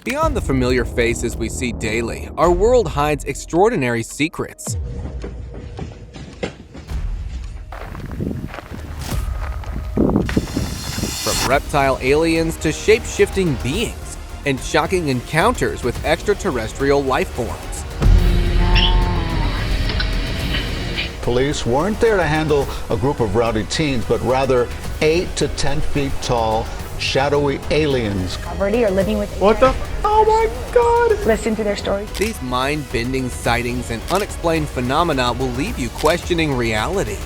Beyond the familiar faces we see daily, our world hides extraordinary secrets. From reptile aliens to shape-shifting beings, and shocking encounters with extraterrestrial life forms. Police weren't there to handle a group of rowdy teens, but rather 8 to 10 feet tall, shadowy aliens. Poverty or living with What the? Oh my God! Listen to their stories. These mind-bending sightings and unexplained phenomena will leave you questioning reality.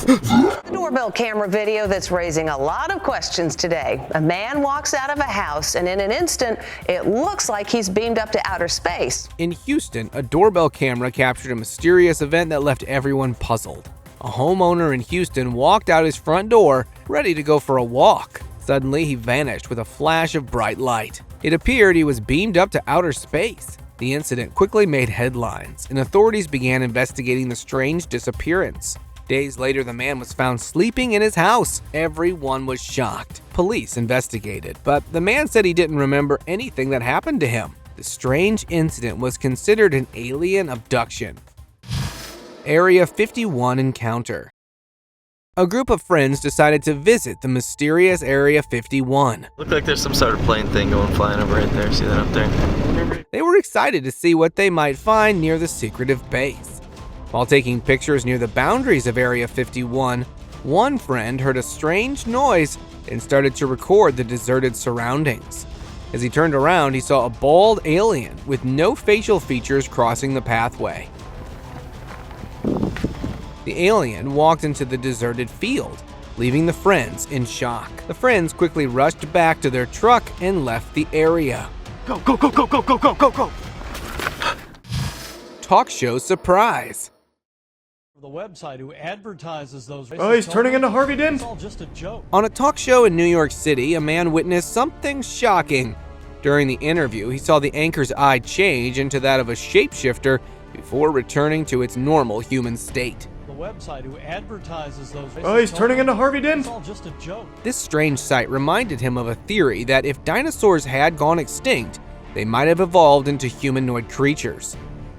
The doorbell camera video that's raising a lot of questions today. A man walks out of a house and in an instant, it looks like he's beamed up to outer space. In Houston, a doorbell camera captured a mysterious event that left everyone puzzled. A homeowner in Houston walked out his front door, ready to go for a walk. Suddenly, he vanished with a flash of bright light. It appeared he was beamed up to outer space. The incident quickly made headlines, and authorities began investigating the strange disappearance. Days later, the man was found sleeping in his house. Everyone was shocked. Police investigated, but the man said he didn't remember anything that happened to him. The strange incident was considered an alien abduction. Area 51 Encounter. A group of friends decided to visit the mysterious Area 51. Looked like there's some sort of plane thing flying over right there. See that up there? They were excited to see what they might find near the secretive base. While taking pictures near the boundaries of Area 51, one friend heard a strange noise and started to record the deserted surroundings. As he turned around, he saw a bald alien with no facial features crossing the pathway. The alien walked into the deserted field, leaving the friends in shock. The friends quickly rushed back to their truck and left the area. Go, go, go, go, go, go, go, go, go! Talk show surprise. The website who advertises those. Oh, he's turning into Harvey Dent. It's all just a joke. On a talk show in New York City, a man witnessed something shocking. During the interview, he saw the anchor's eye change into that of a shapeshifter before returning to its normal human state. The website who advertises those. Oh, he's turning into Harvey Dent. It's all just a joke. This strange sight reminded him of a theory that if dinosaurs had gone extinct, they might have evolved into humanoid creatures.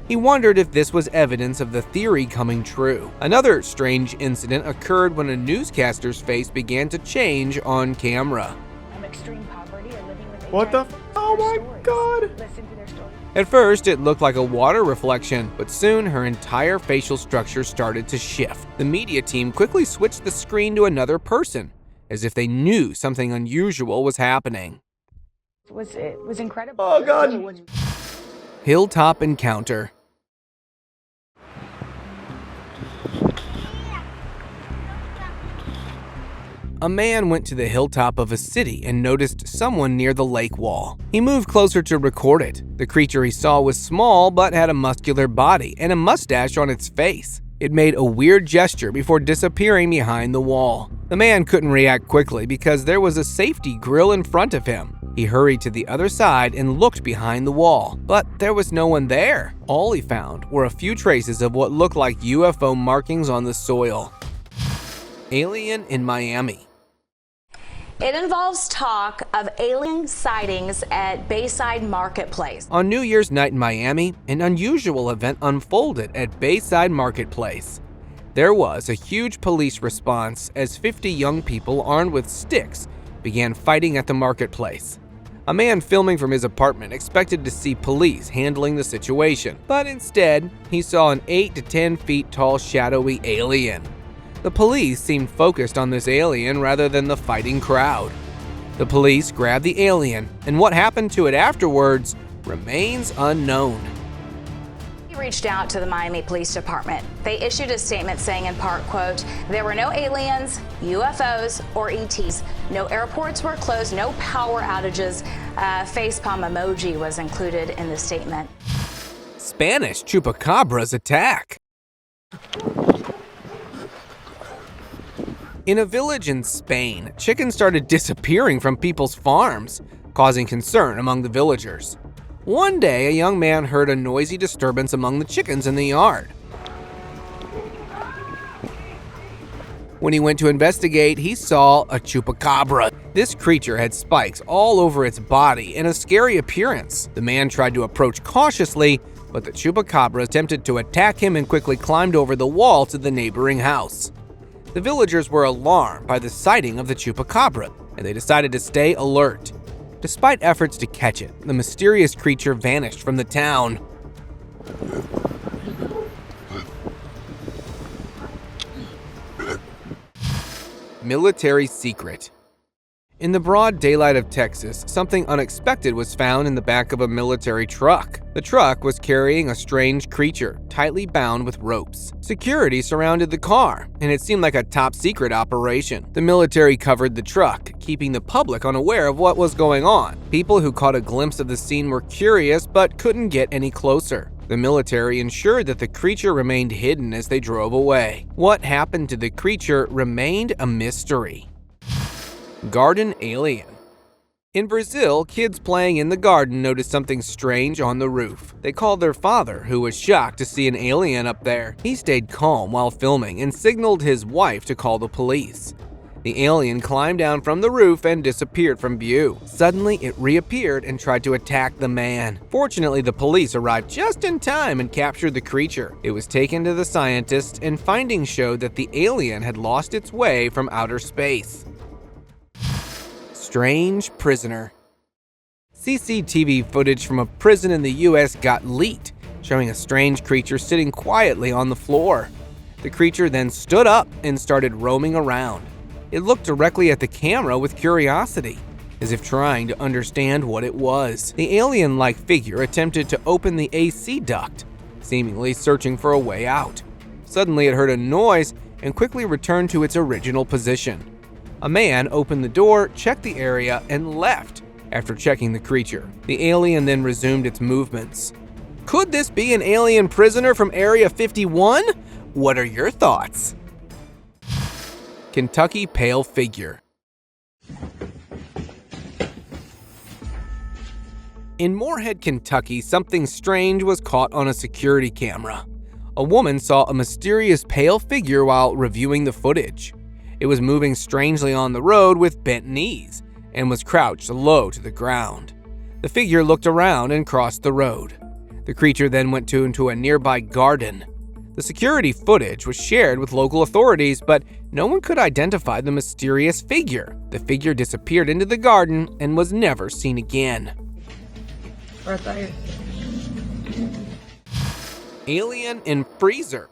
He wondered if this was evidence of the theory coming true. Another strange incident occurred when a newscaster's face began to change on camera. Extreme poverty or living with What the? Oh my God! Listen to their stories. At first, it looked like a water reflection, but soon her entire facial structure started to shift. The media team quickly switched the screen to another person, as if they knew something unusual was happening. It was incredible. Oh God! Hilltop Encounter. A man went to the hilltop of a city and noticed someone near the lake wall. He moved closer to record it. The creature he saw was small but had a muscular body and a mustache on its face. It made a weird gesture before disappearing behind the wall. The man couldn't react quickly because there was a safety grill in front of him. He hurried to the other side and looked behind the wall, but there was no one there. All he found were a few traces of what looked like UFO markings on the soil. Alien in Miami. It involves talk of alien sightings at Bayside Marketplace. On New Year's night in Miami, an unusual event unfolded at Bayside Marketplace. There was a huge police response as 50 young people armed with sticks began fighting at the marketplace. A man filming from his apartment expected to see police handling the situation, but instead, he saw an 8 to 10 feet tall shadowy alien. The police seemed focused on this alien rather than the fighting crowd. The police grabbed the alien, and what happened to it afterwards remains unknown. We reached out to the Miami Police Department. They issued a statement saying in part, quote, "There were no aliens, UFOs, or ETs. No airports were closed, no power outages. Facepalm emoji was included in the statement." Spanish Chupacabra's attack. In a village in Spain, chickens started disappearing from people's farms, causing concern among the villagers. One day, a young man heard a noisy disturbance among the chickens in the yard. When he went to investigate, he saw a chupacabra. This creature had spikes all over its body and a scary appearance. The man tried to approach cautiously, but the Chupacabra attempted to attack him and quickly climbed over the wall to the neighboring house. The villagers were alarmed by the sighting of the Chupacabra, and they decided to stay alert. Despite efforts to catch it, the mysterious creature vanished from the town. Military secret. In the broad daylight of Texas, something unexpected was found in the back of a military truck. The truck was carrying a strange creature, tightly bound with ropes. Security surrounded the car, and it seemed like a top-secret operation. The military covered the truck, keeping the public unaware of what was going on. People who caught a glimpse of the scene were curious, but couldn't get any closer. The military ensured that the creature remained hidden as they drove away. What happened to the creature remained a mystery. Garden alien. In Brazil, kids playing in the garden noticed something strange on the roof. They called their father, who was shocked to see an alien up there. He stayed calm while filming and signaled his wife to call the police. The alien climbed down from the roof and disappeared from view. Suddenly, it reappeared and tried to attack the man. Fortunately, the police arrived just in time and captured the creature. It was taken to the scientists, and findings showed that the alien had lost its way from outer space. Strange prisoner. CCTV footage from a prison in the US got leaked, showing a strange creature sitting quietly on the floor. The creature then stood up and started roaming around. It looked directly at the camera with curiosity, as if trying to understand what it was. The alien-like figure attempted to open the AC duct, seemingly searching for a way out. Suddenly it heard a noise and quickly returned to its original position. A man opened the door, checked the area, and left after checking the creature. The alien then resumed its movements. Could this be an alien prisoner from Area 51? What are your thoughts? Kentucky pale figure. In Moorhead, Kentucky, something strange was caught on a security camera. A woman saw a mysterious pale figure while reviewing the footage. It was moving strangely on the road with bent knees and was crouched low to the ground. The figure looked around and crossed the road. The creature then went into a nearby garden. The security footage was shared with local authorities, but no one could identify the mysterious figure. The figure disappeared into the garden and was never seen again. Right there. Alien in freezer.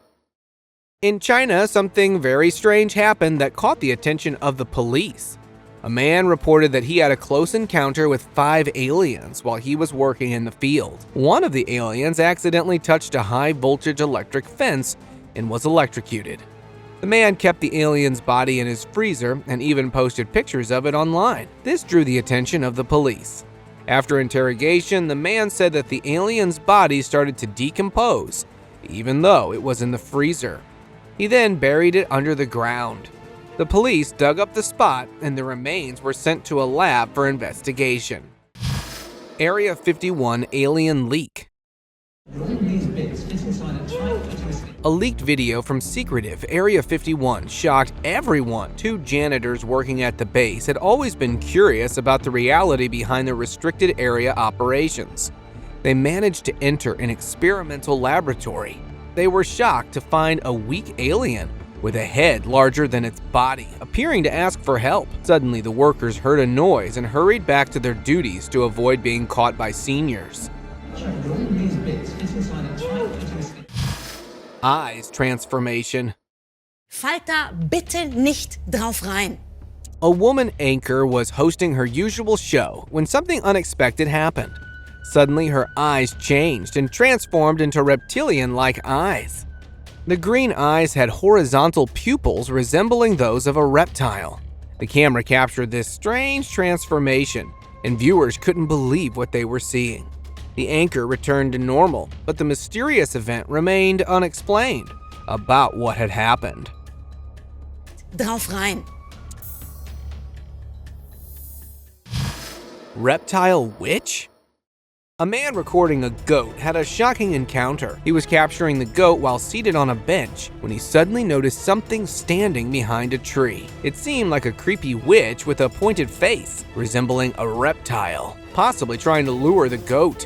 In China, something very strange happened that caught the attention of the police. A man reported that he had a close encounter with 5 aliens while he was working in the field. One of the aliens accidentally touched a high-voltage electric fence and was electrocuted. The man kept the alien's body in his freezer and even posted pictures of it online. This drew the attention of the police. After interrogation, the man said that the alien's body started to decompose, even though it was in the freezer. He then buried it under the ground. The police dug up the spot, and the remains were sent to a lab for investigation. Area 51 alien leak. A leaked video from secretive Area 51 shocked everyone. 2 janitors working at the base had always been curious about the reality behind the restricted area operations. They managed to enter an experimental laboratory. They were shocked to find a weak alien with a head larger than its body, appearing to ask for help. Suddenly, the workers heard a noise and hurried back to their duties to avoid being caught by seniors. Eyes transformation. Fallt da bitte nicht drauf rein. A woman anchor was hosting her usual show when something unexpected happened. Suddenly, her eyes changed and transformed into reptilian-like eyes. The green eyes had horizontal pupils resembling those of a reptile. The camera captured this strange transformation, and viewers couldn't believe what they were seeing. The anchor returned to normal, but the mysterious event remained unexplained about what had happened. Drauf rein. Reptile Witch? A man recording a goat had a shocking encounter. He was capturing the goat while seated on a bench when he suddenly noticed something standing behind a tree. It seemed like a creepy witch with a pointed face, resembling a reptile, possibly trying to lure the goat.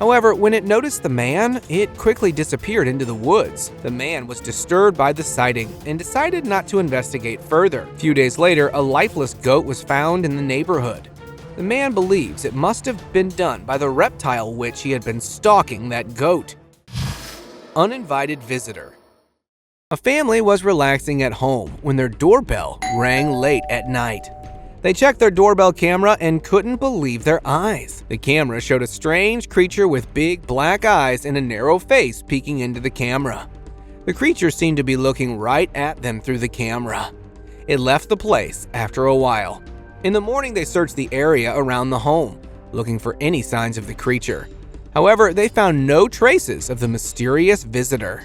However, when it noticed the man, it quickly disappeared into the woods. The man was disturbed by the sighting and decided not to investigate further. A few days later, a lifeless goat was found in the neighborhood. The man believes it must have been done by the Reptile Witch he had been stalking that goat. Uninvited Visitor. A family was relaxing at home when their doorbell rang late at night. They checked their doorbell camera and couldn't believe their eyes. The camera showed a strange creature with big black eyes and a narrow face peeking into the camera. The creature seemed to be looking right at them through the camera. It left the place after a while. In the morning, they searched the area around the home, looking for any signs of the creature. However, they found no traces of the mysterious visitor.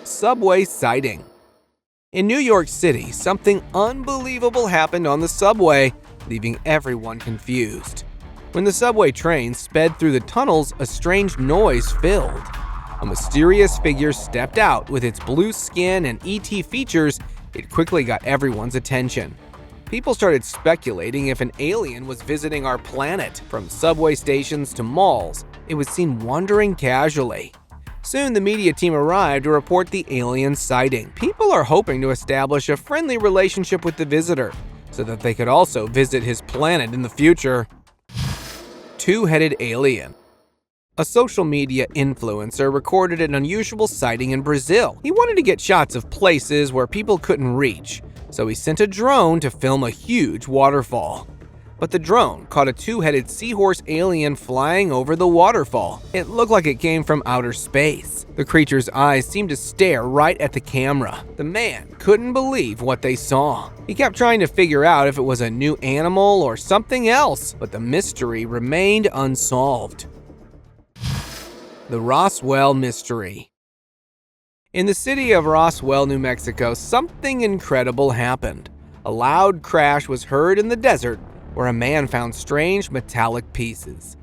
Subway sighting. In New York City, something unbelievable happened on the subway, leaving everyone confused. When the subway train sped through the tunnels, a strange noise filled. A mysterious figure stepped out with its blue skin and ET features. It quickly got everyone's attention. People started speculating if an alien was visiting our planet. From subway stations to malls, it was seen wandering casually. Soon, the media team arrived to report the alien sighting. People are hoping to establish a friendly relationship with the visitor so that they could also visit his planet in the future. Two-Headed Alien. A social media influencer recorded an unusual sighting in Brazil. He wanted to get shots of places where people couldn't reach, so he sent a drone to film a huge waterfall. But the drone caught a two-headed seahorse alien flying over the waterfall. It looked like it came from outer space. The creature's eyes seemed to stare right at the camera. The man couldn't believe what they saw. He kept trying to figure out if it was a new animal or something else, but the mystery remained unsolved. The Roswell Mystery. In the city of Roswell, New Mexico, something incredible happened. A loud crash was heard in the desert where a man found strange metallic pieces.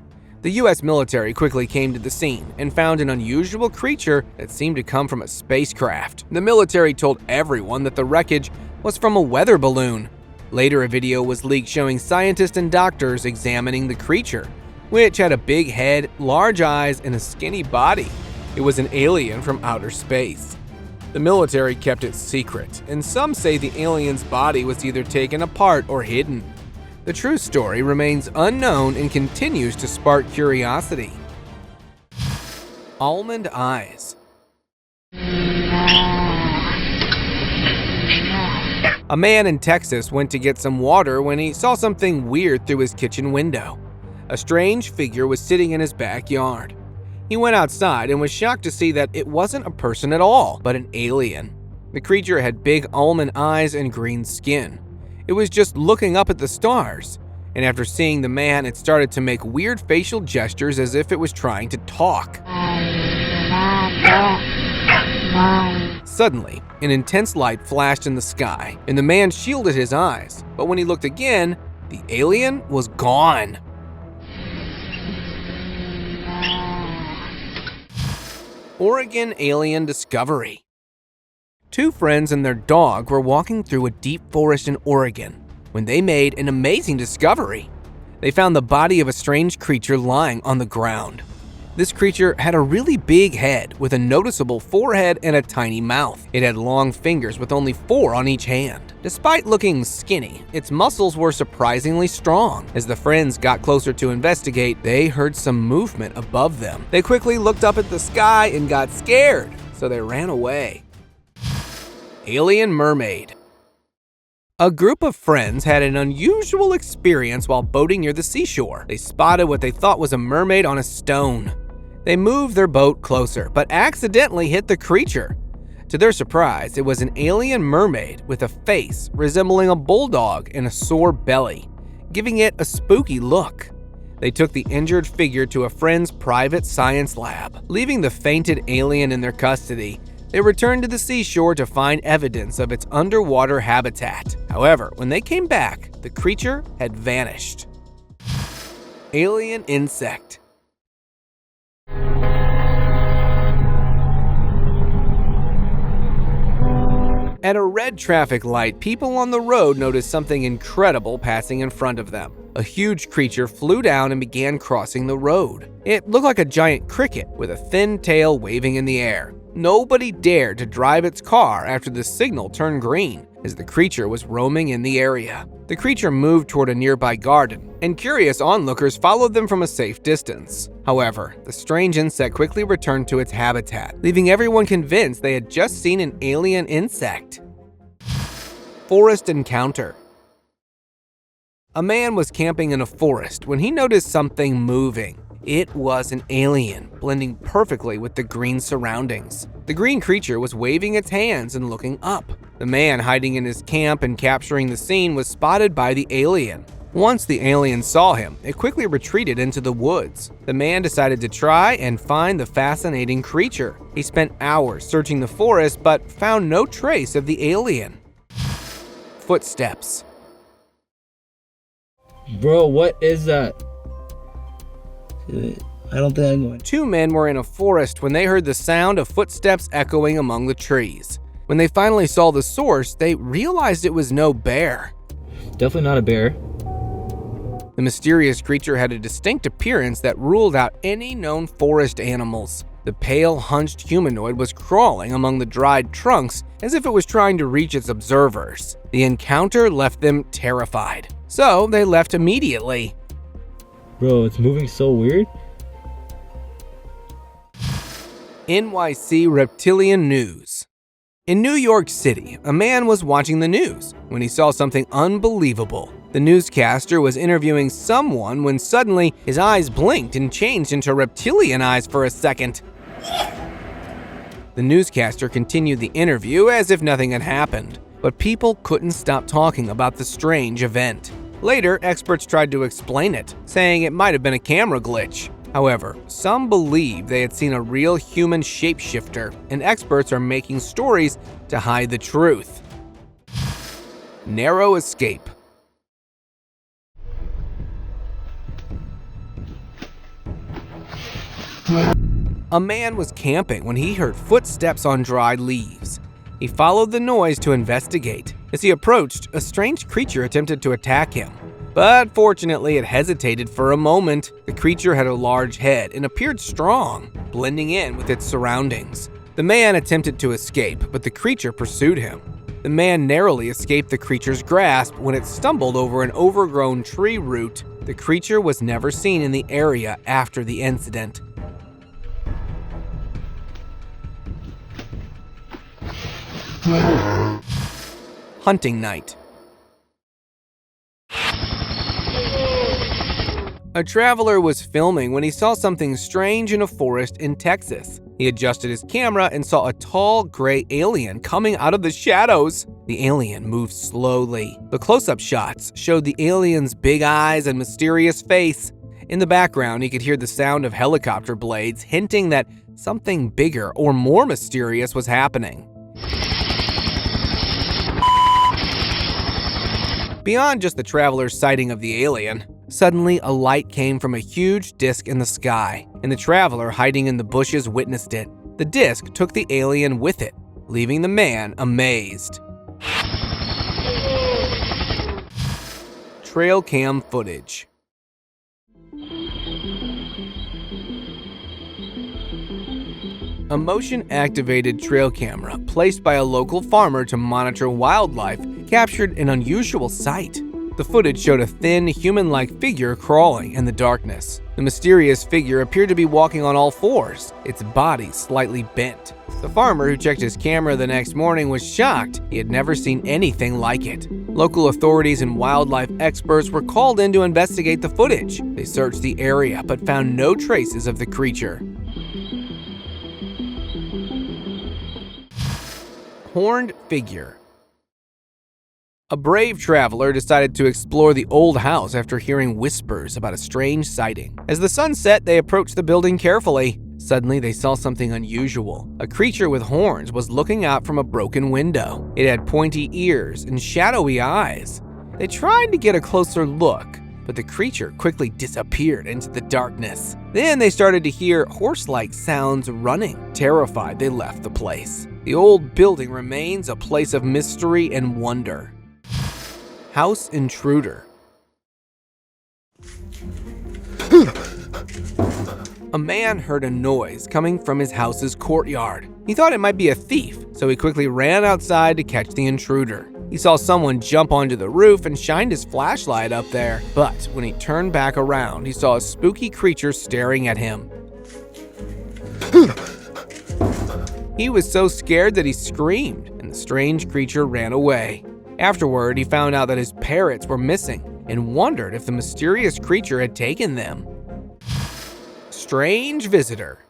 The U.S. military quickly came to the scene and found an unusual creature that seemed to come from a spacecraft. The military told everyone that the wreckage was from a weather balloon. Later, a video was leaked showing scientists and doctors examining the creature, which had a big head, large eyes, and a skinny body. It was an alien from outer space. The military kept it secret, and some say the alien's body was either taken apart or hidden. The true story remains unknown and continues to spark curiosity. Almond Eyes. A man in Texas went to get some water when he saw something weird through his kitchen window. A strange figure was sitting in his backyard. He went outside and was shocked to see that it wasn't a person at all, but an alien. The creature had big almond eyes and green skin. It was just looking up at the stars, and after seeing the man, it started to make weird facial gestures as if it was trying to talk. Suddenly, an intense light flashed in the sky, and the man shielded his eyes, but when he looked again, the alien was gone. Oregon alien discovery. Two friends and their dog were walking through a deep forest in Oregon when they made an amazing discovery. They found the body of a strange creature lying on the ground. This creature had a really big head with a noticeable forehead and a tiny mouth. It had long fingers with only 4 on each hand. Despite looking skinny, its muscles were surprisingly strong. As the friends got closer to investigate, they heard some movement above them. They quickly looked up at the sky and got scared, so they ran away. Alien Mermaid. A group of friends had an unusual experience while boating near the seashore. They spotted what they thought was a mermaid on a stone. They moved their boat closer, but accidentally hit the creature. To their surprise, it was an alien mermaid with a face resembling a bulldog and a sore belly, giving it a spooky look. They took the injured figure to a friend's private science lab. Leaving the fainted alien in their custody, they returned to the seashore to find evidence of its underwater habitat. However, when they came back, the creature had vanished. Alien insect. At a red traffic light, people on the road noticed something incredible passing in front of them. A huge creature flew down and began crossing the road. It looked like a giant cricket with a thin tail waving in the air. Nobody dared to drive its car after the signal turned green, as the creature was roaming in the area. The creature moved toward a nearby garden, and curious onlookers followed them from a safe distance. However, the strange insect quickly returned to its habitat, leaving everyone convinced they had just seen an alien insect. Forest Encounter. A man was camping in a forest when he noticed something moving. It was an alien, blending perfectly with the green surroundings. The green creature was waving its hands and looking up. The man hiding in his camp and capturing the scene was spotted by the alien. Once the alien saw him, it quickly retreated into the woods. The man decided to try and find the fascinating creature. He spent hours searching the forest but found no trace of the alien. Footsteps. Bro, what is that? I don't think I'm going. Two men were in a forest when they heard the sound of footsteps echoing among the trees. When they finally saw the source, they realized it was no bear. Definitely not a bear. The mysterious creature had a distinct appearance that ruled out any known forest animals. The pale, hunched humanoid was crawling among the dried trunks as if it was trying to reach its observers. The encounter left them terrified, so they left immediately. Bro, it's moving so weird. NYC Reptilian news. In New York City, a man was watching the news when he saw something unbelievable. The newscaster was interviewing someone when suddenly his eyes blinked and changed into reptilian eyes for a second. The newscaster continued the interview as if nothing had happened, but people couldn't stop talking about the strange event. Later, experts tried to explain it, saying it might have been a camera glitch. However, some believe they had seen a real human shapeshifter, and experts are making stories to hide the truth. Narrow escape. A man was camping when he heard footsteps on dried leaves. He followed the noise to investigate. As he approached, a strange creature attempted to attack him. But fortunately, it hesitated for a moment. The creature had a large head and appeared strong, blending in with its surroundings. The man attempted to escape, but the creature pursued him. The man narrowly escaped the creature's grasp when it stumbled over an overgrown tree root. The creature was never seen in the area after the incident. Hunting night. A traveler was filming when he saw something strange in a forest in Texas. He adjusted his camera and saw a tall, gray alien coming out of the shadows. The alien moved slowly. The close-up shots showed the alien's big eyes and mysterious face. In the background, he could hear the sound of helicopter blades, hinting that something bigger or more mysterious was happening. Beyond just the traveler's sighting of the alien, suddenly a light came from a huge disc in the sky, and the traveler hiding in the bushes witnessed it. The disc took the alien with it, leaving the man amazed. Trail cam footage. A motion-activated trail camera placed by a local farmer to monitor wildlife captured an unusual sight. The footage showed a thin, human-like figure crawling in the darkness. The mysterious figure appeared to be walking on all fours, its body slightly bent. The farmer who checked his camera the next morning was shocked. He had never seen anything like it. Local authorities and wildlife experts were called in to investigate the footage. They searched the area but found no traces of the creature. Horned figure. A brave traveler decided to explore the old house after hearing whispers about a strange sighting. As the sun set, they approached the building carefully. Suddenly, they saw something unusual. A creature with horns was looking out from a broken window. It had pointy ears and shadowy eyes. They tried to get a closer look, but the creature quickly disappeared into the darkness. Then they started to hear horse-like sounds running. Terrified, they left the place. The old building remains a place of mystery and wonder. House intruder. A man heard a noise coming from his house's courtyard. He thought it might be a thief, so he quickly ran outside to catch the intruder. He saw someone jump onto the roof and shined his flashlight up there. But when he turned back around, he saw a spooky creature staring at him. He was so scared that he screamed, and the strange creature ran away. Afterward, he found out that his parrots were missing and wondered if the mysterious creature had taken them. Strange visitor.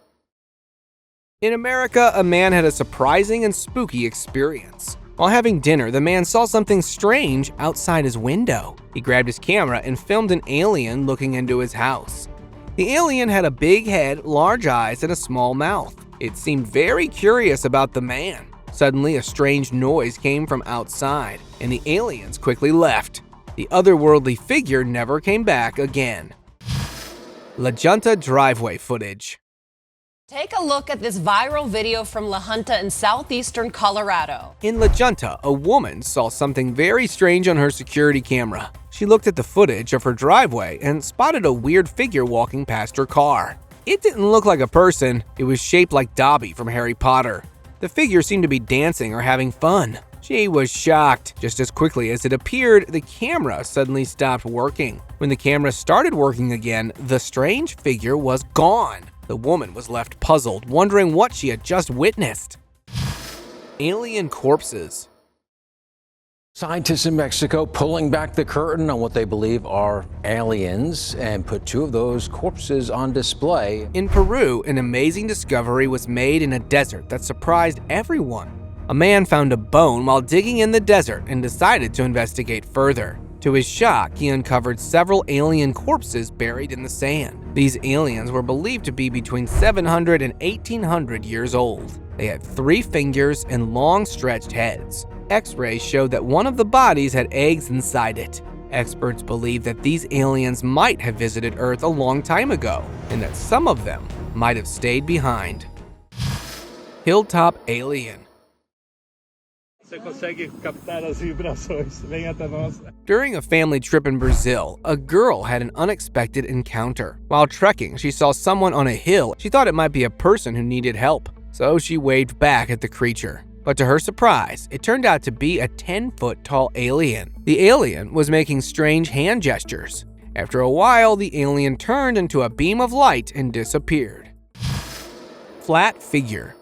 In America, a man had a surprising and spooky experience. While having dinner, the man saw something strange outside his window. He grabbed his camera and filmed an alien looking into his house. The alien had a big head, large eyes, and a small mouth. It seemed very curious about the man. Suddenly, a strange noise came from outside, and the aliens quickly left. The otherworldly figure never came back again. La Junta driveway footage. Take a look at this viral video from La Junta in southeastern Colorado. In La Junta, a woman saw something very strange on her security camera. She looked at the footage of her driveway and spotted a weird figure walking past her car. It didn't look like a person, it was shaped like Dobby from Harry Potter. The figure seemed to be dancing or having fun. She was shocked. Just as quickly as it appeared, the camera suddenly stopped working. When the camera started working again, the strange figure was gone. The woman was left puzzled, wondering what she had just witnessed. Alien corpses. Scientists in Mexico pulling back the curtain on what they believe are aliens and put 2 of those corpses on display. In Peru, an amazing discovery was made in a desert that surprised everyone. A man found a bone while digging in the desert and decided to investigate further. To his shock, he uncovered several alien corpses buried in the sand. These aliens were believed to be between 700 and 1800 years old. They had 3 fingers and long stretched heads. X-rays showed that one of the bodies had eggs inside it. Experts believe that these aliens might have visited Earth a long time ago, and that some of them might have stayed behind. Hilltop Alien. During a family trip in Brazil, a girl had an unexpected encounter. While trekking, she saw someone on a hill. She thought it might be a person who needed help, so she waved back at the creature. But to her surprise, it turned out to be a 10-foot-tall alien. The alien was making strange hand gestures. After a while, the alien turned into a beam of light and disappeared. Flat figure.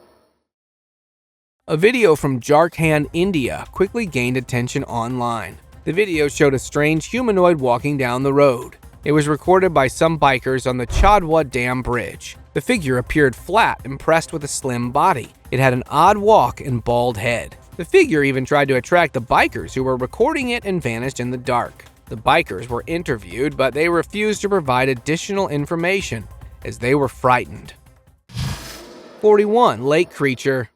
A video from Jharkhand, India quickly gained attention online. The video showed a strange humanoid walking down the road. It was recorded by some bikers on the Chadwa Dam Bridge. The figure appeared flat and pressed with a slim body. It had an odd walk and bald head. The figure even tried to attract the bikers who were recording it and vanished in the dark. The bikers were interviewed, but they refused to provide additional information as they were frightened. 41. Lake creature.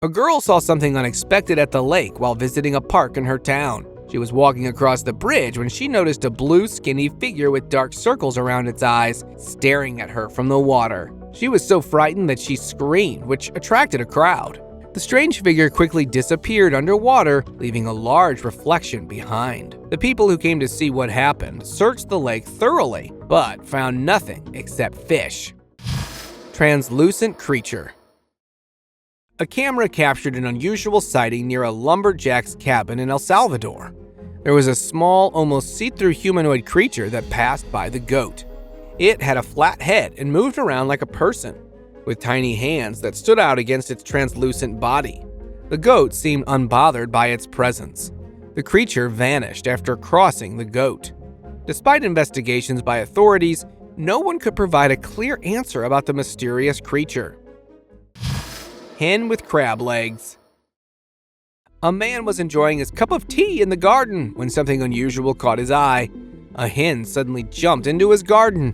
A girl saw something unexpected at the lake while visiting a park in her town. She was walking across the bridge when she noticed a blue, skinny figure with dark circles around its eyes staring at her from the water. She was so frightened that she screamed, which attracted a crowd. The strange figure quickly disappeared underwater, leaving a large reflection behind. The people who came to see what happened searched the lake thoroughly, but found nothing except fish. Translucent creature. A camera captured an unusual sighting near a lumberjack's cabin in El Salvador. There was a small, almost see-through humanoid creature that passed by the goat. It had a flat head and moved around like a person, with tiny hands that stood out against its translucent body. The goat seemed unbothered by its presence. The creature vanished after crossing the goat. Despite investigations by authorities, no one could provide a clear answer about the mysterious creature. Hen with crab legs. A man was enjoying his cup of tea in the garden when something unusual caught his eye. A hen suddenly jumped into his garden,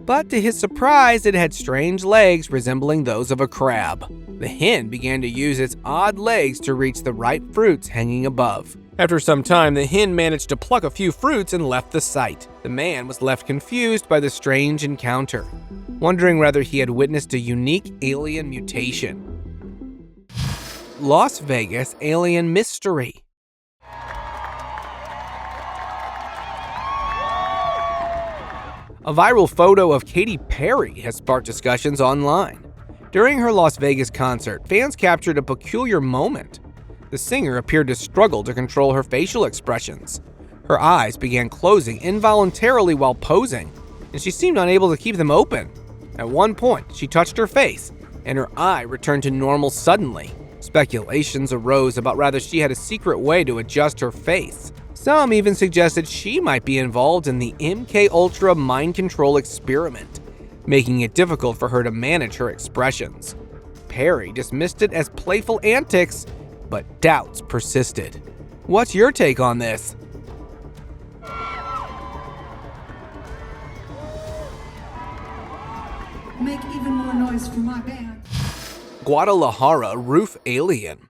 but to his surprise, it had strange legs resembling those of a crab. The hen began to use its odd legs to reach the ripe fruits hanging above. After some time, the hen managed to pluck a few fruits and left the site. The man was left confused by the strange encounter, wondering whether he had witnessed a unique alien mutation. Las Vegas alien mystery. A viral photo of Katy Perry has sparked discussions online. During her Las Vegas concert, fans captured a peculiar moment. The singer appeared to struggle to control her facial expressions. Her eyes began closing involuntarily while posing, and she seemed unable to keep them open. At one point, she touched her face, and her eye returned to normal suddenly. Speculations arose about whether she had a secret way to adjust her face. Some even suggested she might be involved in the MKUltra mind control experiment, making it difficult for her to manage her expressions. Perry dismissed it as playful antics, but doubts persisted. What's your take on this? Make even more noise for my band. Guadalajara roof alien.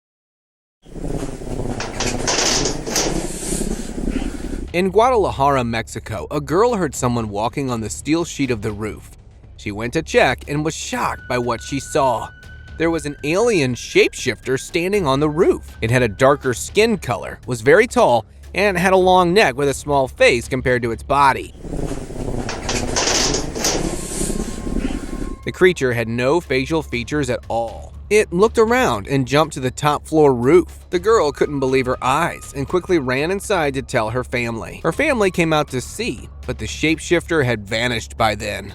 In Guadalajara, Mexico, a girl heard someone walking on the steel sheet of the roof. She went to check and was shocked by what she saw. There was an alien shapeshifter standing on the roof. It had a darker skin color, was very tall, and had a long neck with a small face compared to its body. The creature had no facial features at all. It looked around and jumped to the top floor roof. The girl couldn't believe her eyes and quickly ran inside to tell her family. Her family came out to see, but the shapeshifter had vanished by then.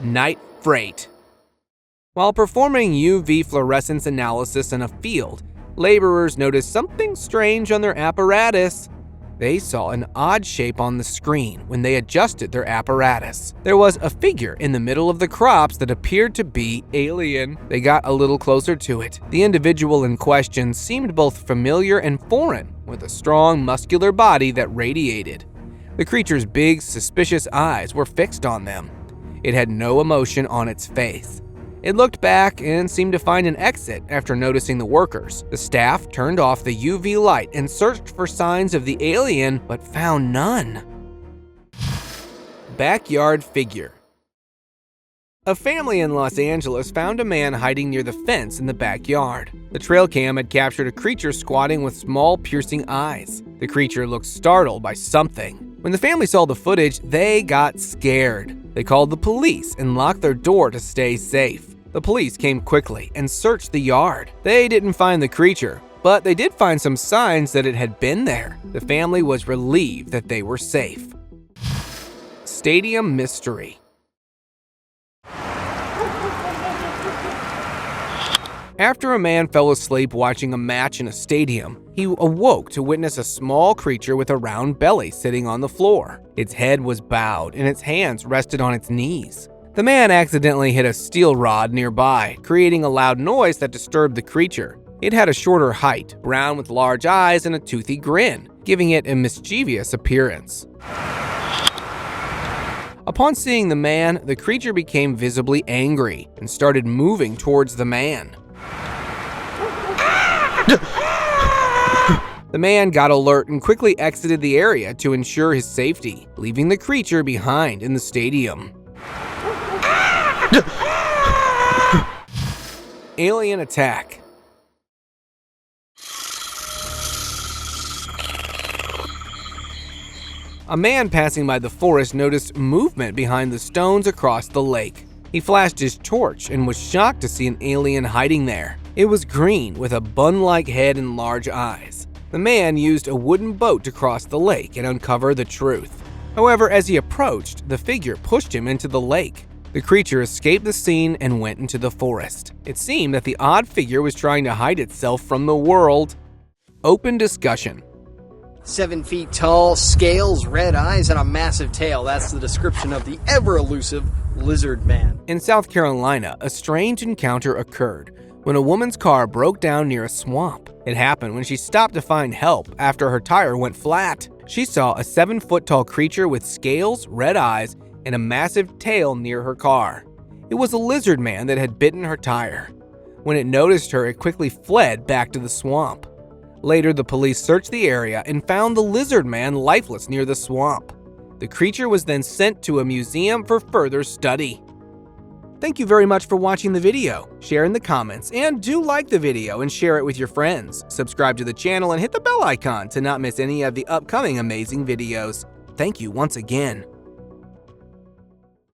Night freight. While performing UV fluorescence analysis in a field, laborers noticed something strange on their apparatus. They saw an odd shape on the screen when they adjusted their apparatus. There was a figure in the middle of the crops that appeared to be alien. They got a little closer to it. The individual in question seemed both familiar and foreign, with a strong, muscular body that radiated. The creature's big, suspicious eyes were fixed on them. It had no emotion on its face. It looked back and seemed to find an exit after noticing the workers. The staff turned off the UV light and searched for signs of the alien, but found none. Backyard figure. A family in Los Angeles found a man hiding near the fence in the backyard. The trail cam had captured a creature squatting with small, piercing eyes. The creature looked startled by something. When the family saw the footage, they got scared. They called the police and locked their door to stay safe. The police came quickly and searched the yard. They didn't find the creature, but they did find some signs that it had been there. The family was relieved that they were safe. Stadium mystery. After a man fell asleep watching a match in a stadium, he awoke to witness a small creature with a round belly sitting on the floor. Its head was bowed and its hands rested on its knees. The man accidentally hit a steel rod nearby, creating a loud noise that disturbed the creature. It had a shorter height, brown with large eyes and a toothy grin, giving it a mischievous appearance. Upon seeing the man, the creature became visibly angry and started moving towards the man. The man got alert and quickly exited the area to ensure his safety, leaving the creature behind in the stadium. Alien attack. A man passing by the forest noticed movement behind the stones across the lake. He flashed his torch and was shocked to see an alien hiding there. It was green with a bun-like head and large eyes. The man used a wooden boat to cross the lake and uncover the truth. However, as he approached, the figure pushed him into the lake. The creature escaped the scene and went into the forest. It seemed that the odd figure was trying to hide itself from the world. Open discussion. 7 feet tall, scales, red eyes, and a massive tail. That's the description of the ever-elusive lizard man. In South Carolina, a strange encounter occurred when a woman's car broke down near a swamp. It happened when she stopped to find help after her tire went flat. She saw a 7-foot-tall creature with scales, red eyes, and a massive tail near her car. It was a lizard man that had bitten her tire. When it noticed her, it quickly fled back to the swamp. Later, the police searched the area and found the lizard man lifeless near the swamp. The creature was then sent to a museum for further study. Thank you very much for watching the video. Share in the comments, and do like the video and share it with your friends. Subscribe to the channel and hit the bell icon to not miss any of the upcoming amazing videos. Thank you once again.